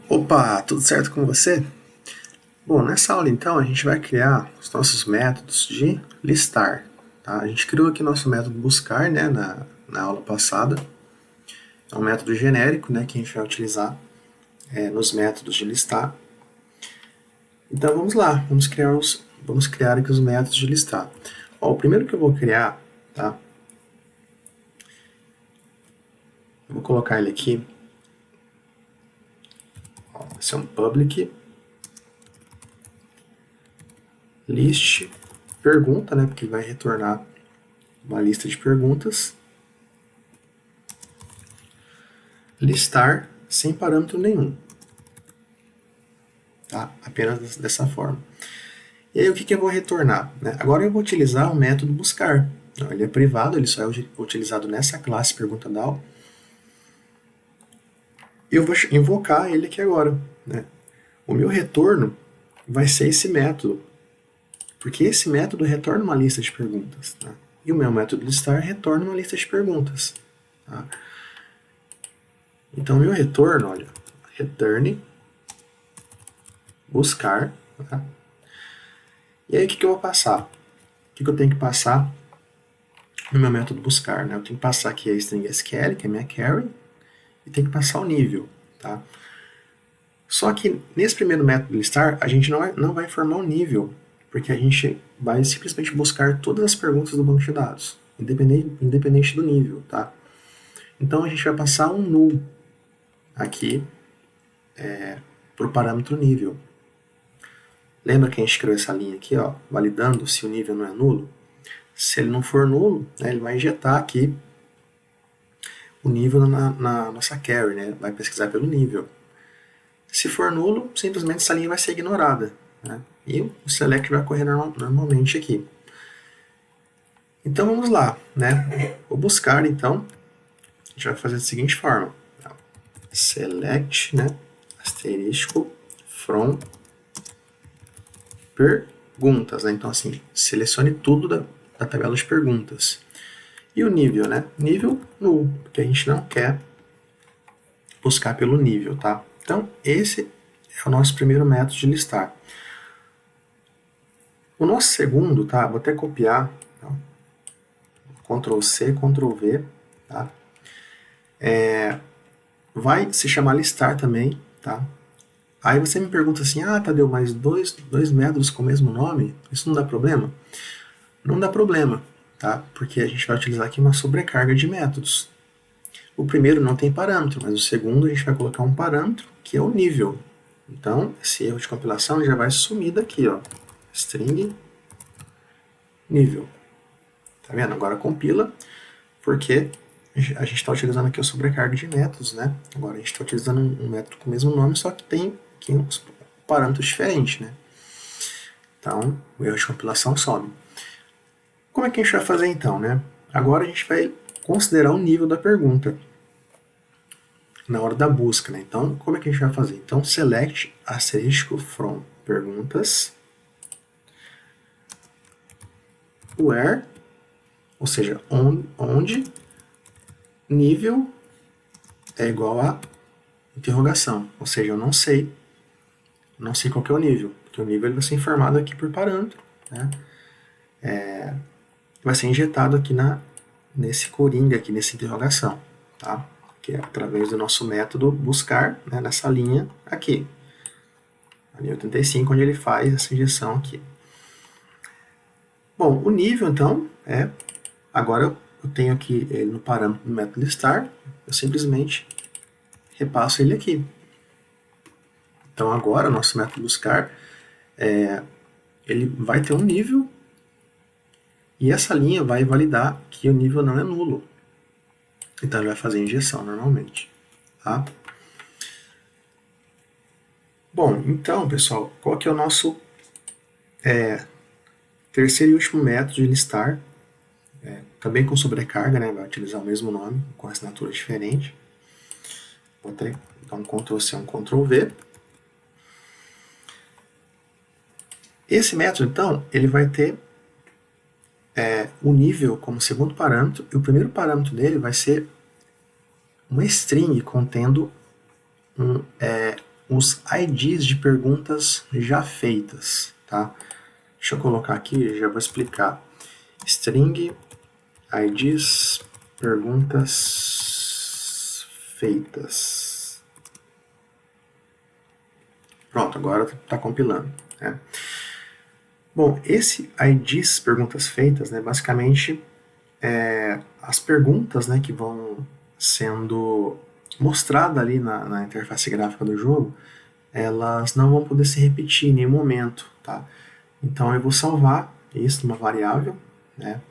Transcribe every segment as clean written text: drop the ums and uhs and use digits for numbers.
Opa, tudo certo com você? Bom, nessa aula então a gente vai criar os nossos métodos de listar. Tá? A gente criou aqui nosso método buscar, né, na aula passada. É um método genérico, né, que a gente vai utilizar nos métodos de listar. Então vamos lá, vamos criar aqui os métodos de listar. Ó, o primeiro que eu vou criar, tá? Eu vou colocar ele aqui. Ó, esse é um public list pergunta, né, porque ele vai retornar uma lista de perguntas. Listar sem parâmetro nenhum. Tá? Apenas dessa forma. E aí o que eu vou retornar? Né? Agora eu vou utilizar o método buscar. Então, ele é privado, ele só é utilizado nessa classe pergunta-DAO. Eu vou invocar ele aqui agora. Né? O meu retorno vai ser esse método, porque esse método retorna uma lista de perguntas. Tá? E o meu método listar retorna uma lista de perguntas. Tá? Então, meu retorno, olha, return buscar. Tá? E aí, o que eu vou passar? O que eu tenho que passar no meu método buscar? Né? Eu tenho que passar aqui a string SQL, que é minha carry, e tenho que passar o nível. Tá? Só que nesse primeiro método listar, a gente não vai informar o nível, porque a gente vai simplesmente buscar todas as perguntas do banco de dados, independente do nível. Tá? Então, a gente vai passar um null aqui para o parâmetro nível. Lembra que a gente criou essa linha aqui, ó, validando se o nível não é nulo? Se ele não for nulo, né, ele vai injetar aqui o nível na nossa carry, né, vai pesquisar pelo nível. Se for nulo, simplesmente essa linha vai ser ignorada. Né, e o select vai ocorrer normalmente aqui. Então vamos lá. Né, vou buscar, então, a gente vai fazer da seguinte forma. Select, né, asterisco, from perguntas. Né? Então, assim, selecione tudo da tabela de perguntas. E o nível, né? Nível null, porque a gente não quer buscar pelo nível, tá? Então, esse é o nosso primeiro método de listar. O nosso segundo, tá? Vou até copiar. Então, Ctrl C, Ctrl V, tá? Vai se chamar listar também, tá? Aí você me pergunta assim, Tadeu, mas dois métodos com o mesmo nome, isso não dá problema? Não dá problema, tá? Porque a gente vai utilizar aqui uma sobrecarga de métodos. O primeiro não tem parâmetro, mas o segundo a gente vai colocar um parâmetro, que é o nível. Então, esse erro de compilação já vai sumir daqui, ó. String nível. Tá vendo? Agora compila, porque a gente está utilizando aqui a sobrecarga de métodos, né? Agora a gente está utilizando um método com o mesmo nome, só que tem aqui uns parâmetros diferentes, né? Então, o erro de compilação sobe. Como é que a gente vai fazer então, né? Agora a gente vai considerar o nível da pergunta na hora da busca, né? Então, como é que a gente vai fazer? Então, select asterisco from perguntas where, ou seja, onde nível é igual a interrogação, ou seja, eu não sei qual que é o nível, porque o nível ele vai ser informado aqui por parâmetro, né? Vai ser injetado aqui nesse coringa aqui, nessa interrogação, tá? Que é através do nosso método buscar, né, nessa linha aqui, a linha 85, onde ele faz essa injeção aqui. Bom, o nível, então, agora eu tenho aqui ele no parâmetro do método listar, eu simplesmente repasso ele aqui. Então, agora, o nosso método buscar, ele vai ter um nível, e essa linha vai validar que o nível não é nulo. Então, ele vai fazer a injeção normalmente. Tá? Bom, então, pessoal, qual que é o nosso terceiro e último método de listar? Também com sobrecarga, né? Vai utilizar o mesmo nome, com assinatura diferente. Vou até dar um Ctrl C, um Ctrl V. Esse método, então, ele vai ter o nível como segundo parâmetro, e o primeiro parâmetro dele vai ser uma string contendo os IDs de perguntas já feitas, tá? Deixa eu colocar aqui, já vou explicar. String IDs perguntas feitas. Pronto, agora está compilando, né? Bom, esse IDs perguntas feitas, né, basicamente as perguntas, né, que vão sendo mostradas ali na interface gráfica do jogo, elas não vão poder se repetir em nenhum momento, tá? Então eu vou salvar isso numa variável, né?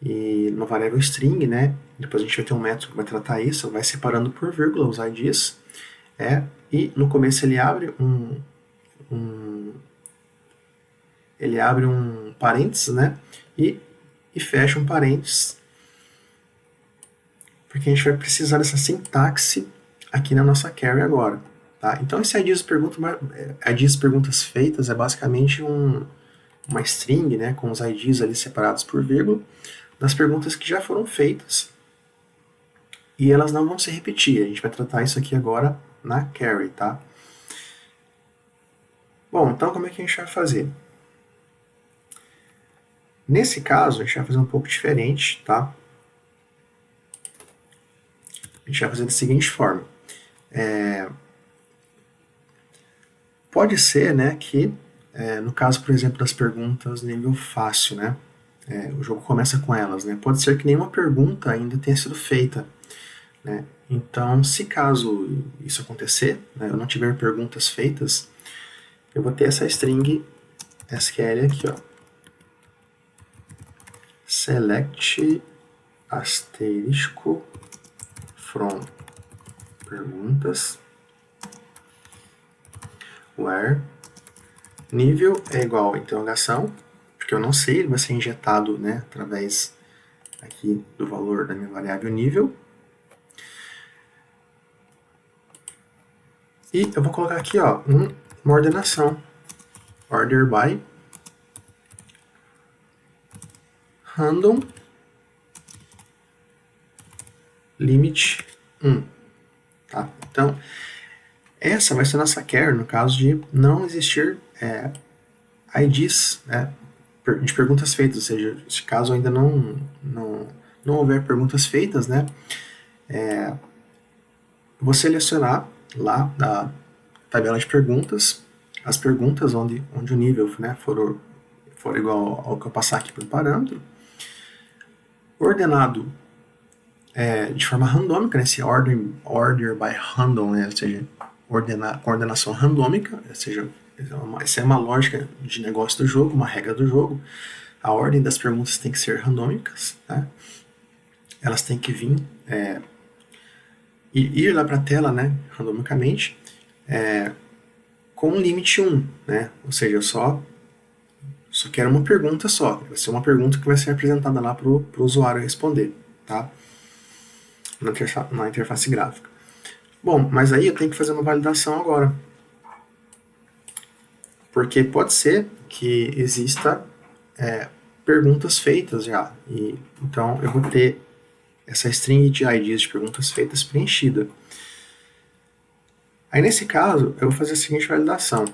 E numa variável string, né? Depois a gente vai ter um método que vai tratar isso, vai separando por vírgula os IDs, e no começo ele abre um parênteses, né? E fecha um parênteses, porque a gente vai precisar dessa sintaxe aqui na nossa carry agora, tá? Então esse IDs perguntas feitas é basicamente uma string, né, com os IDs ali separados por vírgula, das perguntas que já foram feitas, e elas não vão se repetir. A gente vai tratar isso aqui agora na carry, tá? Bom, então como é que a gente vai fazer? Nesse caso, a gente vai fazer um pouco diferente, tá? A gente vai fazer da seguinte forma. Pode ser, né, que no caso, por exemplo, das perguntas nível fácil, né? O jogo começa com elas, né? Pode ser que nenhuma pergunta ainda tenha sido feita, né? Então, se caso isso acontecer, né, eu não tiver perguntas feitas, eu vou ter essa string SQL aqui, ó. Select asterisco from perguntas where nível é igual a interrogação, porque eu não sei, ele vai ser injetado, né, através aqui do valor da minha variável nível. E eu vou colocar aqui, ó, uma ordenação, order by random limit 1, tá? Então, essa vai ser a nossa carry no caso de não existir IDs, né, de perguntas feitas, ou seja, se caso ainda não houver perguntas feitas, né, vou selecionar lá na tabela de perguntas as perguntas onde o nível, né, for igual ao que eu passar aqui por parâmetro, ordenado de forma randômica, né, esse order by random, né, ou seja, com ordenação randômica, ou seja, essa é uma lógica de negócio do jogo, uma regra do jogo. A ordem das perguntas tem que ser randômicas, né? Elas têm que vir ir lá para a tela, né, randomicamente, com um limite 1, né? Ou seja, eu só quero uma pergunta só. Vai ser uma pergunta que vai ser apresentada lá para o usuário responder, tá? Na interface gráfica. Bom, mas aí eu tenho que fazer uma validação agora. Porque pode ser que exista perguntas feitas já. Então eu vou ter essa string de IDs de perguntas feitas preenchida. Aí nesse caso, eu vou fazer a seguinte validação.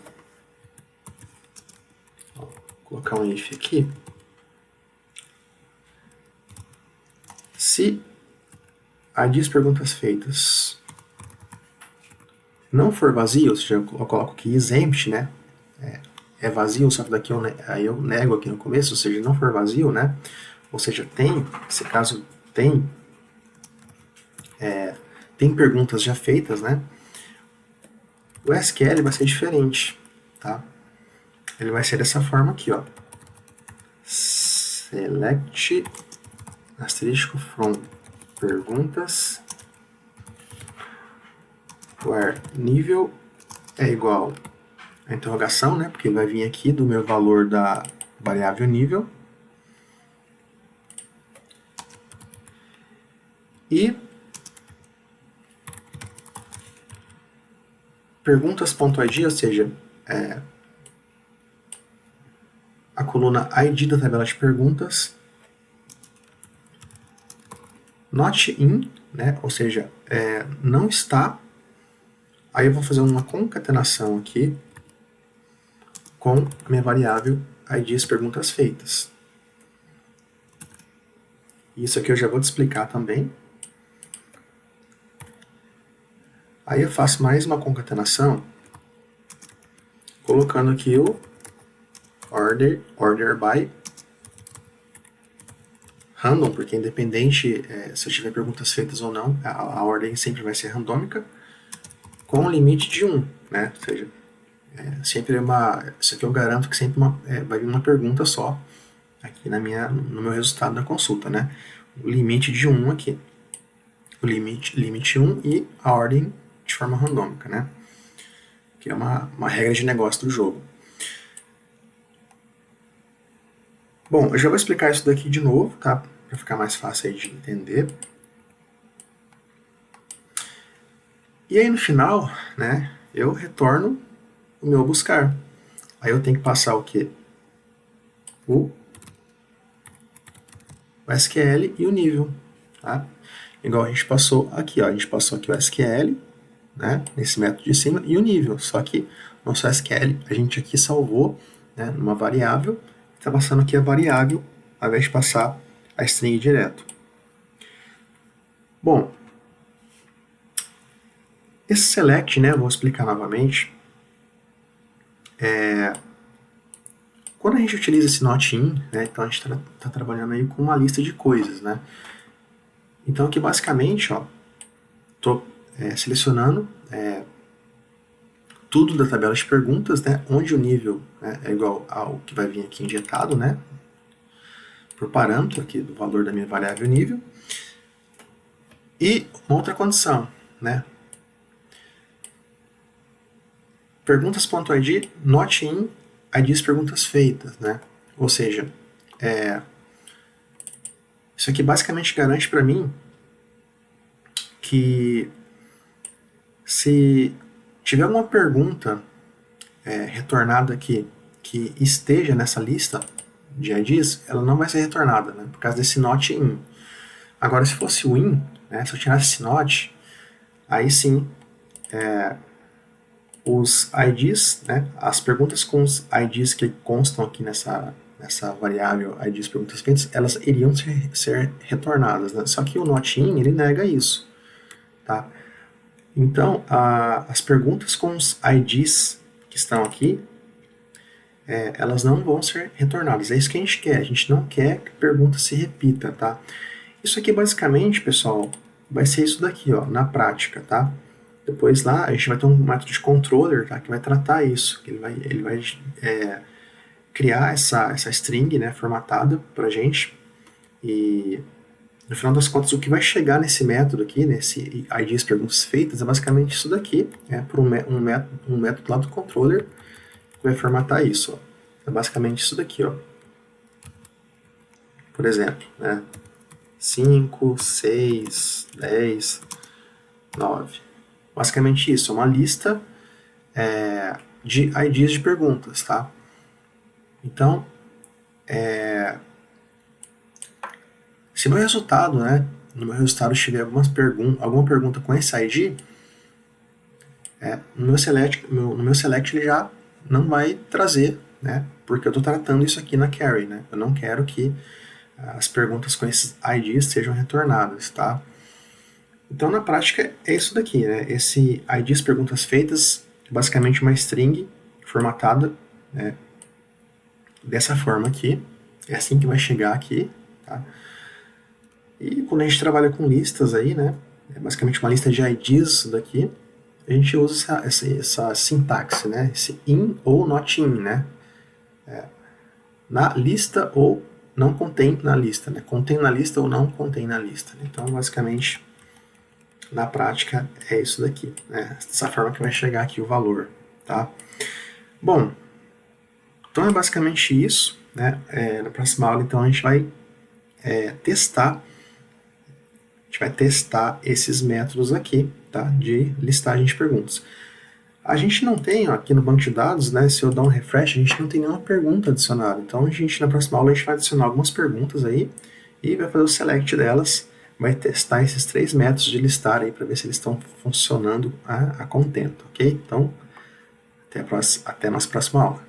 Vou colocar um if aqui. Se IDs perguntas feitas não for vazio, ou seja, eu coloco aqui exempt, né? É vazio, só que daqui aí eu nego aqui no começo, ou seja, não for vazio, né? Ou seja, se caso tem perguntas já feitas, né? O SQL vai ser diferente, tá? Ele vai ser dessa forma aqui, ó. Select asterisco from perguntas where nível é igual a interrogação, né? Porque ele vai vir aqui do meu valor da variável nível. E perguntas.id, ou seja, a coluna ID da tabela de perguntas, not in, né? Ou seja, não está Aí eu vou fazer uma concatenação aqui com a minha variável IDs perguntas feitas. Isso aqui eu já vou te explicar também. Aí eu faço mais uma concatenação, colocando aqui o order by random, porque independente se eu tiver perguntas feitas ou não, a ordem sempre vai ser randômica, com um limite de 1, né? Ou seja, sempre isso aqui eu garanto que sempre vai vir uma pergunta só aqui no meu resultado da consulta, né? O limite de 1 aqui. O limite 1 e a ordem de forma randômica, né? Que é uma regra de negócio do jogo. Bom, eu já vou explicar isso daqui de novo, tá? Para ficar mais fácil aí de entender. E aí no final, né, eu retorno o meu buscar. Aí eu tenho que passar o quê? O SQL e o nível, tá? Igual a gente passou aqui, ó, a gente passou aqui o SQL, né, nesse método de cima, e o nível, só que nosso SQL a gente aqui salvou, né, numa variável, está passando aqui a variável, ao invés de passar a string direto. Bom, esse select, né, eu vou explicar novamente, quando a gente utiliza esse not in, né, então a gente está trabalhando aí com uma lista de coisas, né? Então aqui basicamente, ó, estou selecionando tudo da tabela de perguntas, né, onde o nível, né, é igual ao que vai vir aqui injetado, né, por parâmetro aqui do valor da minha variável nível. E uma outra condição, né, perguntas.id not in IDs perguntas feitas, né, ou seja, isso aqui basicamente garante para mim que se tiver alguma pergunta retornada aqui que esteja nessa lista de IDs, ela não vai ser retornada, né, por causa desse not in. Agora, se fosse o in, né, se eu tirasse esse not, aí sim, os IDs, né, as perguntas com os IDs que constam aqui nessa variável IDs perguntas feitas, elas iriam ser retornadas, né? Só que o not in, ele nega isso, tá? Então, as perguntas com os IDs que estão aqui, elas não vão ser retornadas. É isso que a gente quer. A gente não quer que a pergunta se repita, tá? Isso aqui, basicamente, pessoal, vai ser isso daqui, ó, na prática, tá? Depois lá, a gente vai ter um método de controller, tá, que vai tratar isso. Ele vai criar essa string, né, formatada pra gente. E, no final das contas, o que vai chegar nesse método aqui, nesse IDs perguntas feitas, é basicamente isso daqui, por um método lá do controller que vai formatar isso, ó. É basicamente isso daqui, ó. Por exemplo, né, 5, 6, 10, 9. Basicamente isso, é uma lista de IDs de perguntas, tá? Então, se meu resultado, né, no meu resultado tiver alguma pergunta com esse ID, no meu select ele já não vai trazer, né, porque eu estou tratando isso aqui na carry, né? Eu não quero que as perguntas com esses IDs sejam retornadas, tá? Então, na prática, é isso daqui, né? Esse IDs perguntas feitas, basicamente uma string formatada, né, dessa forma aqui. É assim que vai chegar aqui, tá? E quando a gente trabalha com listas aí, né, é basicamente uma lista de IDs daqui, a gente usa essa sintaxe, né, esse in ou not in, né, na lista ou não contém na lista, né, contém na lista ou não contém na lista. Então, basicamente, na prática, é isso daqui, né, dessa forma que vai chegar aqui o valor, tá? Bom, então é basicamente isso, né, na próxima aula, então, a gente vai testar esses métodos aqui, tá, de listagem de perguntas. A gente não tem, ó, aqui no banco de dados, né, se eu dar um refresh, a gente não tem nenhuma pergunta adicionada. Então, na próxima aula, a gente vai adicionar algumas perguntas aí e vai fazer o select delas vai testar esses 3 métodos de listar aí para ver se eles estão funcionando a contento, ok? Então, até a nossa próxima aula.